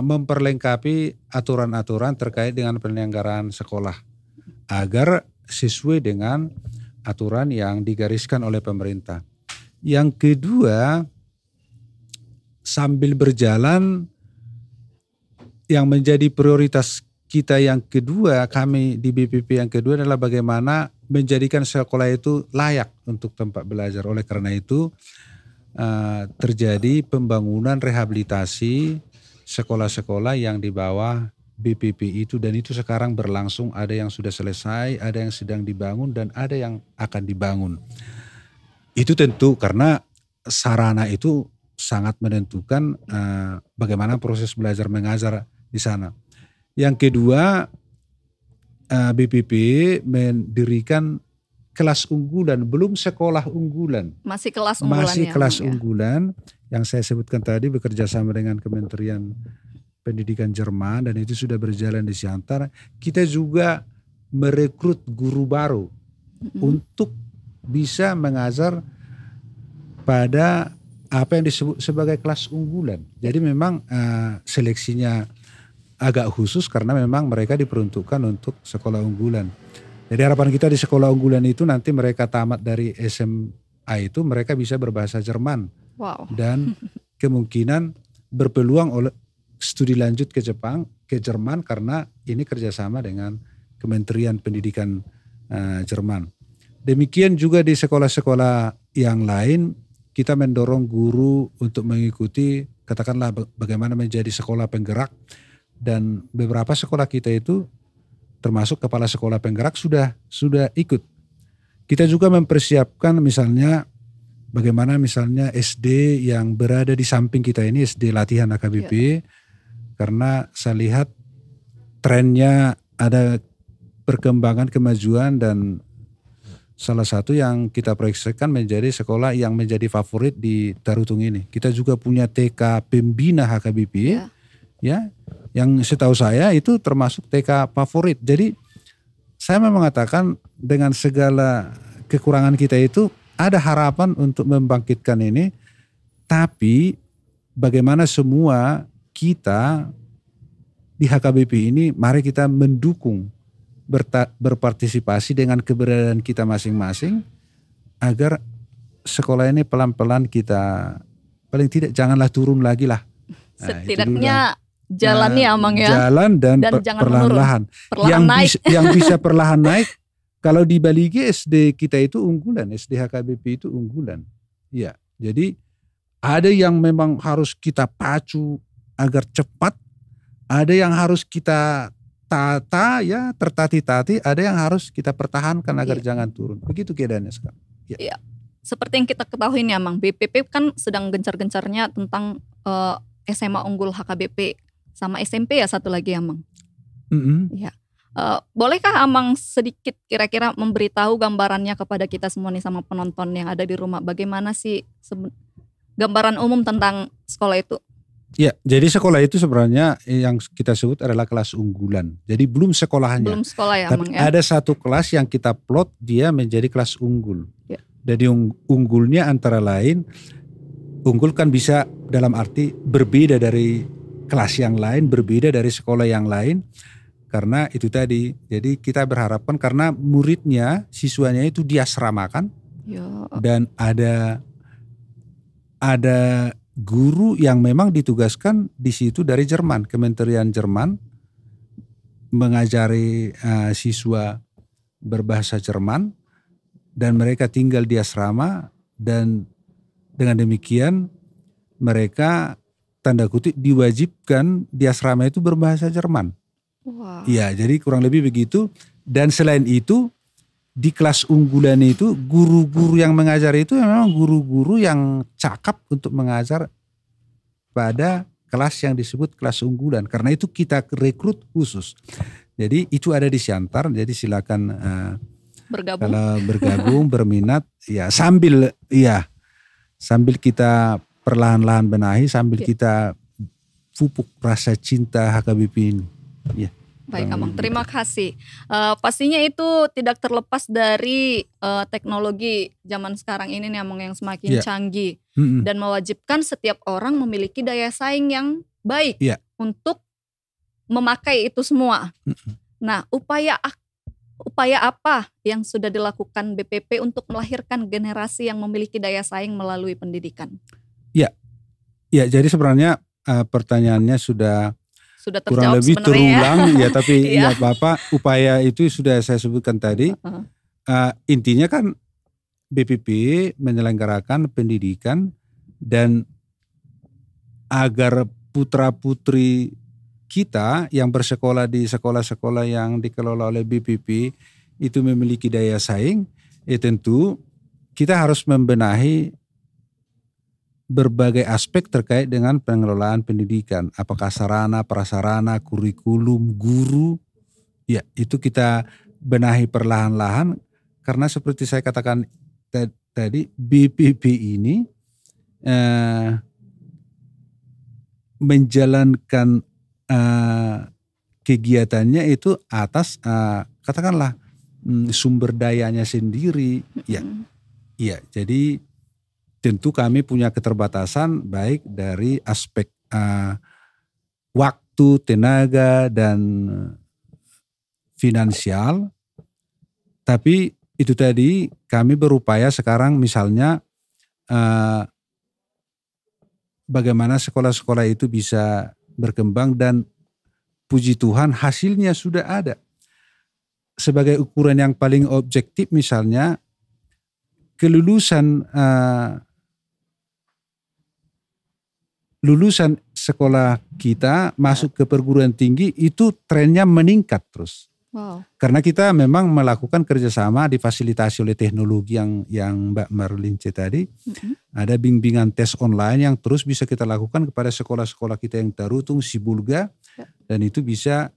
memperlengkapi aturan-aturan terkait dengan penyelenggaraan sekolah agar sesuai dengan aturan yang digariskan oleh pemerintah. Yang kedua, sambil berjalan, yang menjadi prioritas kita yang kedua, kami di BPP yang kedua adalah bagaimana menjadikan sekolah itu layak untuk tempat belajar. Oleh karena itu terjadi pembangunan rehabilitasi sekolah-sekolah yang di bawah BPP itu, dan itu sekarang berlangsung. Ada yang sudah selesai, ada yang sedang dibangun, dan ada yang akan dibangun. Itu tentu karena sarana itu sangat menentukan bagaimana proses belajar mengajar di sana. Yang kedua, BPP mendirikan kelas unggulan, belum sekolah unggulan. Masih kelas unggulan. Masih kelas unggulan yang saya sebutkan tadi, bekerja sama dengan Kementerian Pendidikan Jerman, dan itu sudah berjalan di Siantar. Kita juga merekrut guru baru untuk bisa mengajar pada apa yang disebut sebagai kelas unggulan. Jadi memang seleksinya agak khusus karena memang mereka diperuntukkan untuk sekolah unggulan. Jadi harapan kita di sekolah unggulan itu nanti mereka tamat dari SMA itu mereka bisa berbahasa Jerman. Wow. Dan kemungkinan berpeluang oleh studi lanjut ke Jerman karena ini kerjasama dengan Kementerian Pendidikan Jerman. Demikian juga di sekolah-sekolah yang lain kita mendorong guru untuk mengikuti katakanlah bagaimana menjadi sekolah penggerak, dan beberapa sekolah kita itu termasuk kepala sekolah penggerak sudah ikut. Kita juga mempersiapkan misalnya bagaimana misalnya SD yang berada di samping kita ini, SD latihan HKBP, karena saya lihat trennya ada perkembangan kemajuan dan salah satu yang kita proyeksikan menjadi sekolah yang menjadi favorit di Tarutung ini. Kita juga punya TK Pembina HKBP ya, yang setahu saya itu termasuk TK favorit. Jadi saya mau mengatakan dengan segala kekurangan kita itu ada harapan untuk membangkitkan ini, tapi bagaimana semua kita di HKBP ini mari kita mendukung, berpartisipasi dengan keberadaan kita masing-masing agar sekolah ini pelan-pelan kita paling tidak janganlah turun lagi lah. Setidaknya jalannya Amang ya. Jalan dan perlahan-lahan. Yang bisa perlahan naik. Kalau di Bali SD kita itu unggulan, SD HKBP itu unggulan. Ya, jadi ada yang memang harus kita pacu agar cepat, ada yang harus kita tata ya, tertati-tati, ada yang harus kita pertahankan agar jangan turun. Begitu keadaannya sekarang. Iya. Seperti yang kita ketahui nih Amang, BPP kan sedang gencar-gencarnya tentang SMA unggul HKBP sama SMP ya satu lagi Amang. Iya. Bolehkah Amang sedikit kira-kira memberitahu gambarannya kepada kita semua nih sama penonton yang ada di rumah, bagaimana sih gambaran umum tentang sekolah itu? Ya, jadi sekolah itu sebenarnya yang kita sebut adalah kelas unggulan. Jadi belum sekolahannya. Belum sekolah ya, tapi ada satu kelas yang kita plot dia menjadi kelas unggul. Ya. Jadi unggulnya antara lain, unggul kan bisa dalam arti berbeda dari kelas yang lain, berbeda dari sekolah yang lain. Karena itu tadi, jadi kita berharapkan karena muridnya, siswanya itu diasramakan. Ya. Dan ada guru yang memang ditugaskan di situ dari Jerman, Kementerian Jerman, mengajari siswa berbahasa Jerman, dan mereka tinggal di asrama, dan dengan demikian mereka tanda kutip diwajibkan di asrama itu berbahasa Jerman. Wow. Iya, jadi kurang lebih begitu. Dan selain itu di kelas unggulan itu guru-guru yang mengajar itu memang guru-guru yang cakap untuk mengajar pada kelas yang disebut kelas unggulan. Karena itu kita rekrut khusus. Jadi itu ada di Siantar. Jadi silakan bergabung. Kalau bergabung berminat ya sambil kita perlahan-lahan benahi sambil kita pupuk rasa cinta HKBP ini. Ya. Baik Amang, terima kasih. Pastinya itu tidak terlepas dari teknologi zaman sekarang ini nih Amang yang semakin canggih dan mewajibkan setiap orang memiliki daya saing yang baik untuk memakai itu semua. Nah, upaya apa yang sudah dilakukan BPP untuk melahirkan generasi yang memiliki daya saing melalui pendidikan? Ya, jadi sebenarnya pertanyaannya sudah kurang lebih terulang ya, tapi ya Bapak upaya itu sudah saya sebutkan tadi. Intinya kan BPP menyelenggarakan pendidikan dan agar putra-putri kita yang bersekolah di sekolah-sekolah yang dikelola oleh BPP itu memiliki daya saing, ya tentu kita harus membenahi berbagai aspek terkait dengan pengelolaan pendidikan. Apakah sarana, prasarana, kurikulum, guru. Ya, itu kita benahi perlahan-lahan. Karena seperti saya katakan tadi, BPP ini menjalankan kegiatannya itu atas katakanlah sumber dayanya sendiri. Ya, jadi tentu kami punya keterbatasan baik dari aspek waktu, tenaga, dan finansial. Tapi itu tadi kami berupaya sekarang misalnya bagaimana sekolah-sekolah itu bisa berkembang dan puji Tuhan hasilnya sudah ada. Sebagai ukuran yang paling objektif misalnya kelulusan lulusan sekolah kita masuk ke perguruan tinggi itu trennya meningkat terus. Wow. Karena kita memang melakukan kerjasama difasilitasi oleh teknologi yang Mbak Marlince tadi. Ada bimbingan tes online yang terus bisa kita lakukan kepada sekolah-sekolah kita yang Tarutung, Sibulga. Dan itu bisa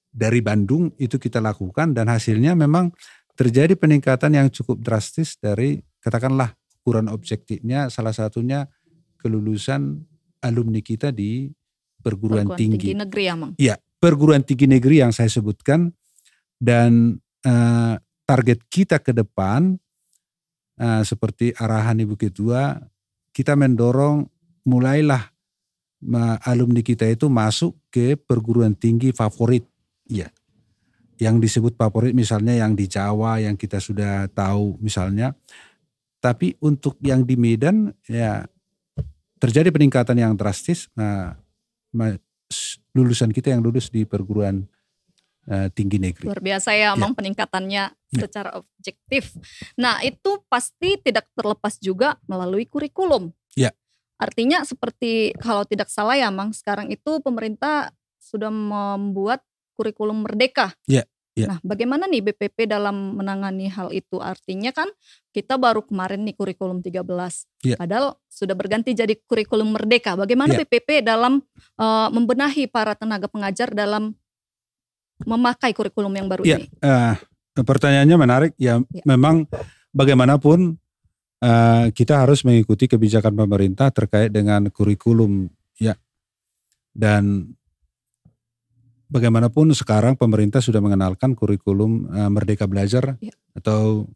dari Bandung itu kita lakukan dan hasilnya memang terjadi peningkatan yang cukup drastis dari katakanlah ukuran objektifnya salah satunya kelulusan alumni kita di perguruan tinggi negeri ya Mang? Iya, perguruan tinggi negeri yang saya sebutkan dan target kita ke depan seperti arahan Ibu Ketua, kita mendorong mulailah alumni kita itu masuk ke perguruan tinggi favorit. Iya. Yang disebut favorit misalnya yang di Jawa yang kita sudah tahu misalnya. Tapi untuk yang di Medan ya terjadi peningkatan yang drastis. Lulusan kita yang lulus di perguruan tinggi negeri. Luar biasa ya Mang peningkatannya secara objektif. Nah itu pasti tidak terlepas juga melalui kurikulum. Ya. Artinya seperti kalau tidak salah ya Mang sekarang itu pemerintah sudah membuat kurikulum merdeka. Ya. Ya. Nah bagaimana nih BPP dalam menangani hal itu? Artinya kan kita baru kemarin nih kurikulum 13. Ya. Padahal sudah berganti jadi kurikulum merdeka. Bagaimana BPP dalam membenahi para tenaga pengajar dalam memakai kurikulum yang baru ini? Pertanyaannya menarik. Ya. Memang bagaimanapun kita harus mengikuti kebijakan pemerintah terkait dengan kurikulum. Ya. Dan bagaimanapun sekarang pemerintah sudah mengenalkan kurikulum Merdeka Belajar atau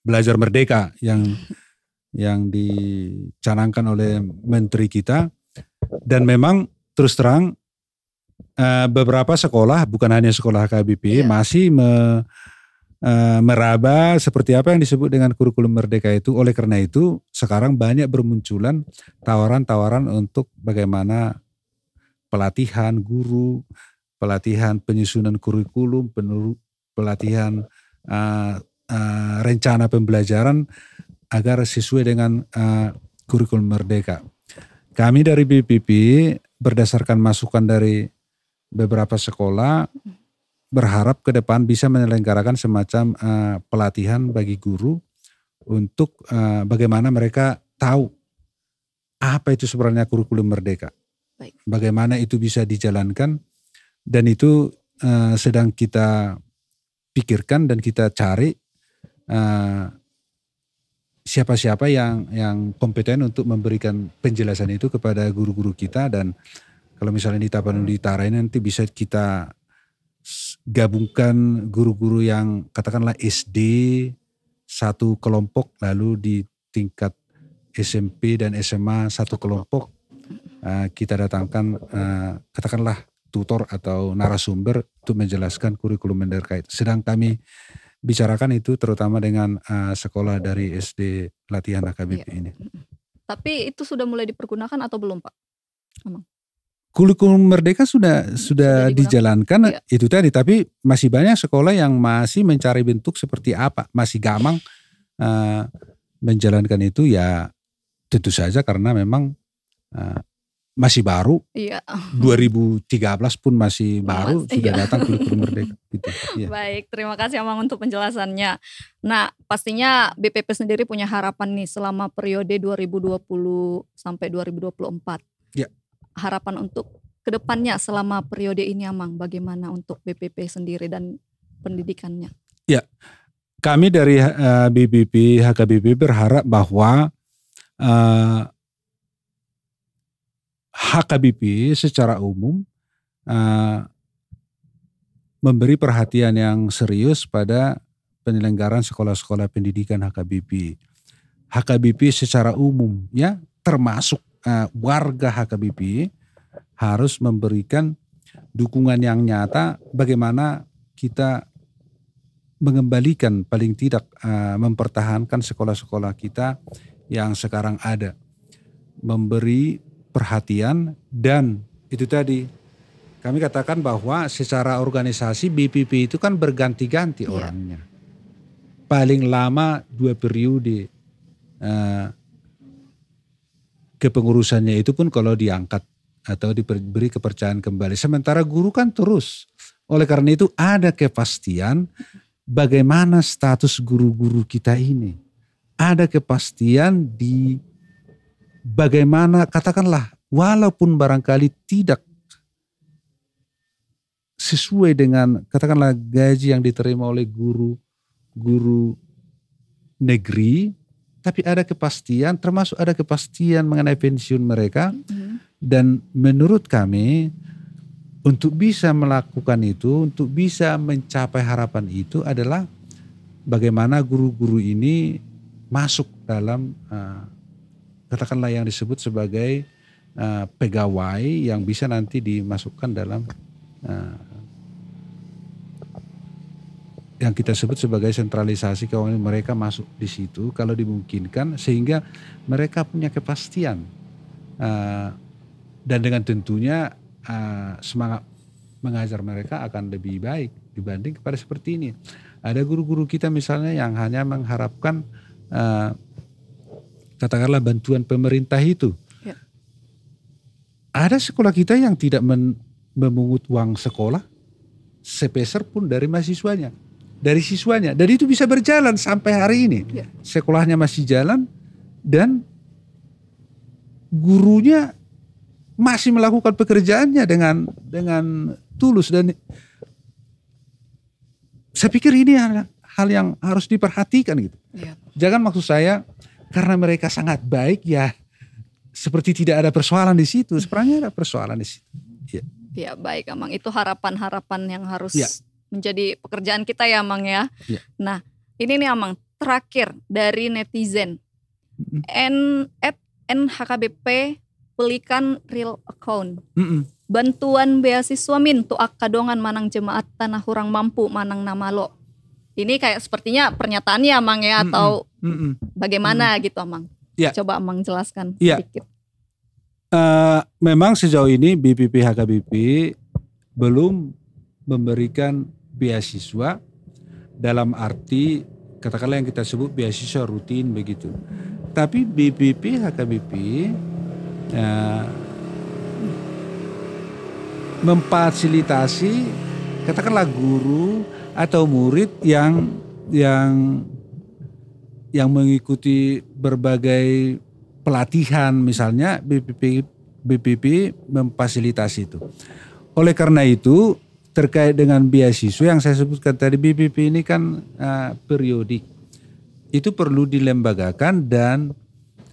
Belajar Merdeka yang dicanangkan oleh Menteri kita. Dan memang terus terang beberapa sekolah, bukan hanya sekolah HKBP, masih meraba seperti apa yang disebut dengan kurikulum Merdeka itu. Oleh karena itu sekarang banyak bermunculan tawaran-tawaran untuk bagaimana pelatihan guru, pelatihan penyusunan kurikulum, pelatihan rencana pembelajaran agar sesuai dengan kurikulum Merdeka. Kami dari BPP berdasarkan masukan dari beberapa sekolah berharap ke depan bisa menyelenggarakan semacam pelatihan bagi guru untuk bagaimana mereka tahu apa itu sebenarnya kurikulum Merdeka. Baik. Bagaimana itu bisa dijalankan. Dan itu sedang kita pikirkan dan kita cari siapa-siapa yang kompeten untuk memberikan penjelasan itu kepada guru-guru kita. Dan kalau misalnya di Tapanuli Utara ini nanti bisa kita gabungkan guru-guru yang katakanlah SD satu kelompok, lalu di tingkat SMP dan SMA satu kelompok kita datangkan katakanlah tutor atau narasumber untuk menjelaskan kurikulum Merdeka. Sedang kami bicarakan itu terutama dengan sekolah dari SD latihan HKBP ini. Tapi itu sudah mulai dipergunakan atau belum Pak? Kurikulum Merdeka sudah dijalankan itu tadi, tapi masih banyak sekolah yang masih mencari bentuk seperti apa, masih gamang menjalankan itu ya tentu saja karena memang masih baru, 2013 pun masih baru sudah datang kurikulum Merdeka. Gitu. Ya. Baik, terima kasih Amang untuk penjelasannya. Nah, pastinya BPP sendiri punya harapan nih selama periode 2020 sampai 2024. Ya. Harapan untuk kedepannya selama periode ini Amang, bagaimana untuk BPP sendiri dan pendidikannya? Ya, kami dari BPP HKBP berharap bahwa HKBP secara umum memberi perhatian yang serius pada penyelenggaraan sekolah-sekolah pendidikan HKBP. HKBP secara umum ya, termasuk warga HKBP harus memberikan dukungan yang nyata bagaimana kita mengembalikan, paling tidak mempertahankan sekolah-sekolah kita yang sekarang ada, memberi perhatian. Dan itu tadi kami katakan bahwa secara organisasi BPP itu kan berganti-ganti orangnya, paling lama 2 periode kepengurusannya itu pun kalau diangkat atau diberi kepercayaan kembali. Sementara guru kan terus. Oleh karena itu ada kepastian bagaimana status guru-guru kita ini. Ada kepastian di bagaimana, katakanlah walaupun barangkali tidak sesuai dengan katakanlah gaji yang diterima oleh guru negeri, tapi ada kepastian, termasuk ada kepastian mengenai pensiun mereka. Dan menurut kami untuk bisa melakukan itu, untuk bisa mencapai harapan itu adalah bagaimana guru-guru ini masuk dalam katakanlah yang disebut sebagai pegawai yang bisa nanti dimasukkan dalam yang kita sebut sebagai sentralisasi keuangan. Mereka masuk di situ kalau dimungkinkan, sehingga mereka punya kepastian dan dengan tentunya semangat mengajar mereka akan lebih baik dibanding kepada seperti ini. Ada guru-guru kita misalnya yang hanya mengharapkan katakanlah bantuan pemerintah itu. Ya. Ada sekolah kita yang tidak memungut uang sekolah sepeser pun dari mahasiswanya, dari siswanya, dan itu bisa berjalan sampai hari ini. Ya. Sekolahnya masih jalan dan gurunya masih melakukan pekerjaannya dengan tulus. Dan saya pikir ini hal yang harus diperhatikan gitu. Ya. Jangan maksud saya karena mereka sangat baik ya seperti tidak ada persoalan di situ. Sebenarnya ada persoalan di situ. Ya, ya baik Amang, itu harapan-harapan yang harus menjadi pekerjaan kita ya Amang ya. Nah ini nih Amang, terakhir dari netizen NHKBP pelikan real account. Bantuan beasiswa min tu kadongan manang jemaat tanah kurang mampu manang namalo. Ini kayak sepertinya pernyataannya Amang ya, atau bagaimana gitu Amang. Ya. Coba Amang jelaskan sedikit. Memang sejauh ini BPP HKBP belum memberikan beasiswa dalam arti katakanlah yang kita sebut beasiswa rutin begitu. Tapi BPP HKBP memfasilitasi katakanlah guru atau murid yang mengikuti berbagai pelatihan, misalnya BPP memfasilitasi itu. Oleh karena itu terkait dengan beasiswa yang saya sebutkan tadi, BPP ini kan periodik, itu perlu dilembagakan dan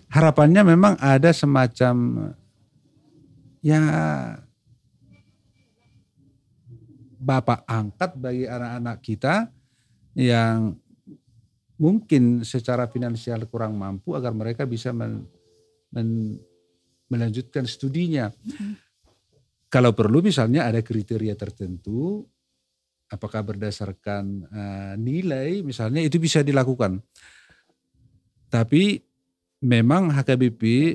harapannya memang ada semacam ya bapak angkat bagi anak-anak kita yang mungkin secara finansial kurang mampu agar mereka bisa melanjutkan studinya. Kalau perlu misalnya ada kriteria tertentu, apakah berdasarkan nilai misalnya, itu bisa dilakukan. Tapi memang HKBP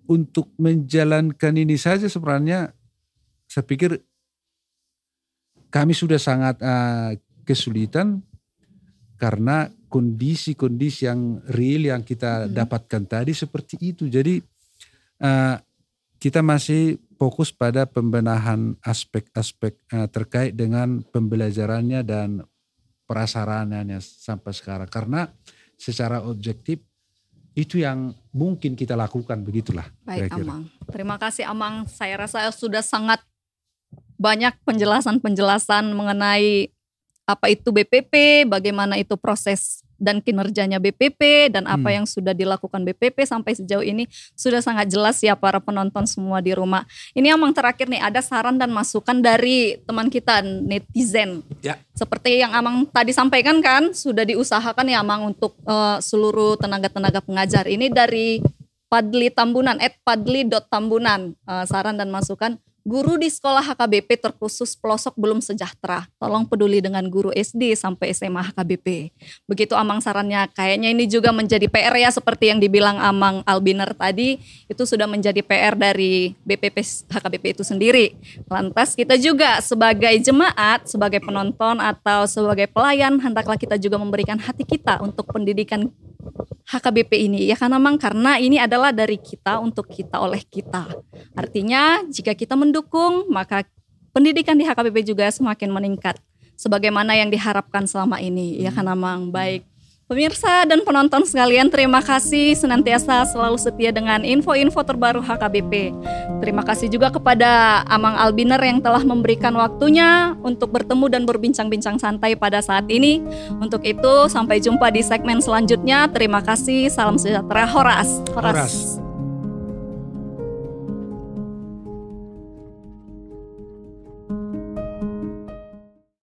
untuk menjalankan ini saja sebenarnya saya pikir kami sudah sangat kesulitan karena kondisi-kondisi yang real yang kita dapatkan tadi seperti itu. Jadi kita masih fokus pada pembenahan aspek-aspek terkait dengan pembelajarannya dan prasarananya sampai sekarang. Karena secara objektif itu yang mungkin kita lakukan, begitulah. Baik Amang, terima kasih Amang. Saya rasa sudah sangat banyak penjelasan-penjelasan mengenai apa itu BPP, bagaimana itu proses dan kinerjanya BPP dan apa yang sudah dilakukan BPP sampai sejauh ini sudah sangat jelas ya para penonton semua di rumah. Ini Amang terakhir nih, ada saran dan masukan dari teman kita netizen. Ya. Seperti yang Amang tadi sampaikan kan, sudah diusahakan ya Amang untuk seluruh tenaga-tenaga pengajar. Ini dari Padli Tambunan, @padli.tambunan, saran dan masukan. Guru di sekolah HKBP terkhusus pelosok belum sejahtera. Tolong peduli dengan guru SD sampai SMA HKBP. Begitu Amang sarannya. Kayaknya ini juga menjadi PR ya, seperti yang dibilang Amang Albiner tadi. Itu sudah menjadi PR dari BPP HKBP itu sendiri. Lantas kita juga sebagai jemaat, sebagai penonton atau sebagai pelayan, hendaklah kita juga memberikan hati kita untuk pendidikan HKBP ini, ya kan Amang, karena ini adalah dari kita untuk kita oleh kita. Artinya jika kita mendukung, maka pendidikan di HKBP juga semakin meningkat sebagaimana yang diharapkan selama ini, ya kan Amang. Baik pemirsa dan penonton sekalian, terima kasih senantiasa selalu setia dengan info-info terbaru HKBP. Terima kasih juga kepada Amang Albiner yang telah memberikan waktunya untuk bertemu dan berbincang-bincang santai pada saat ini. Untuk itu, sampai jumpa di segmen selanjutnya. Terima kasih, salam sejahtera, Horas. Horas.